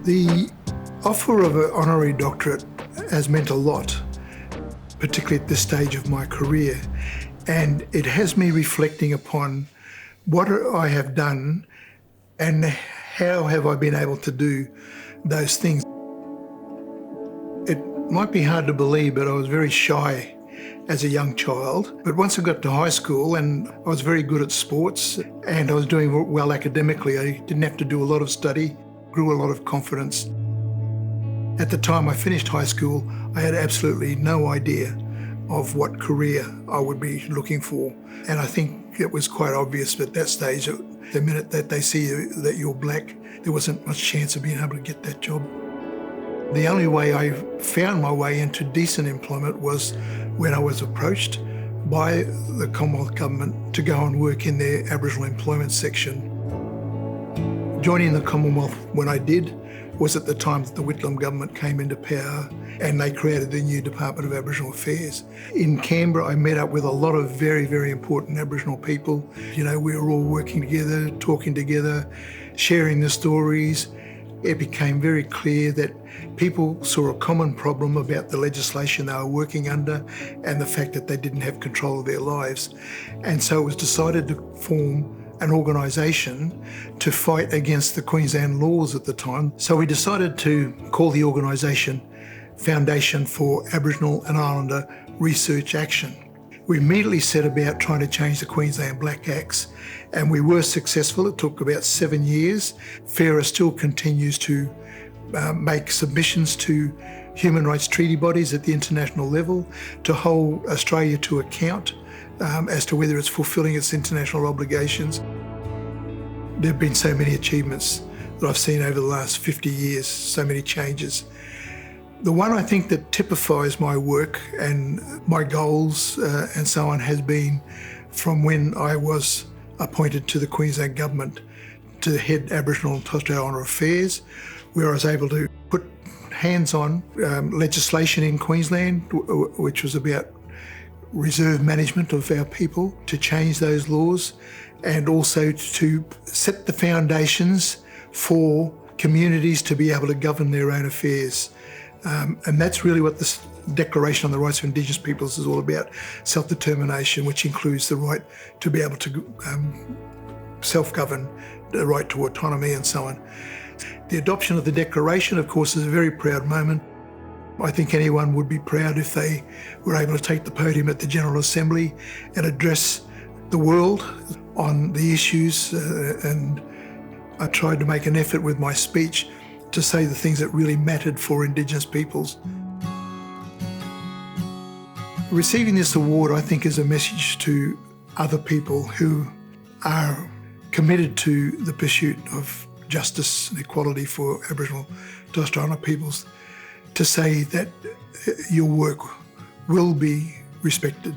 The offer of an honorary doctorate has meant a lot, particularly at this stage of my career, and it has me reflecting upon what I have done and how have I been able to do those things. It might be hard to believe, but I was very shy as a young child. But once I got to high school, and I was very good at sports and I was doing well academically, I didn't have to do a lot of study, grew a lot of confidence. At the time I finished high school, I had absolutely no idea of what career I would be looking for. And I think it was quite obvious at that stage, the minute that they see that you're black, there wasn't much chance of being able to get that job. The only way I found my way into decent employment was when I was approached by the Commonwealth Government to go and work in their Aboriginal employment section. Joining the Commonwealth when I did was at the time that the Whitlam government came into power and they created the new Department of Aboriginal Affairs. In Canberra, I met up with a lot of very, very important Aboriginal people. You know, we were all working together, talking together, sharing the stories. It became very clear that people saw a common problem about the legislation they were working under and the fact that they didn't have control of their lives. And so it was decided to form an organisation to fight against the Queensland laws at the time. So we decided to call the organisation Foundation for Aboriginal and Islander Research Action. We immediately set about trying to change the Queensland Black Acts, and we were successful. It took about 7 years. FAIRA still continues to make submissions to human rights treaty bodies at the international level to hold Australia to account as to whether it's fulfilling its international obligations. There have been so many achievements that I've seen over the last 50 years, so many changes. The one I think that typifies my work and my goals and so on has been from when I was appointed to the Queensland Government to head Aboriginal and Torres Strait Islander Affairs, where I was able to put hands on legislation in Queensland, which was about reserve management of our people, to change those laws and also to set the foundations for communities to be able to govern their own affairs. And that's really what this Declaration on the Rights of Indigenous Peoples is all about, self-determination, which includes the right to be able to self-govern, the right to autonomy and so on. The adoption of the Declaration, of course, is a very proud moment. I think anyone would be proud if they were able to take the podium at the General Assembly and address the world on the issues, and I tried to make an effort with my speech to say the things that really mattered for Indigenous peoples. Receiving this award, I think, is a message to other people who are committed to the pursuit of justice and equality for Aboriginal and Torres Strait Islander peoples, to say that your work will be respected.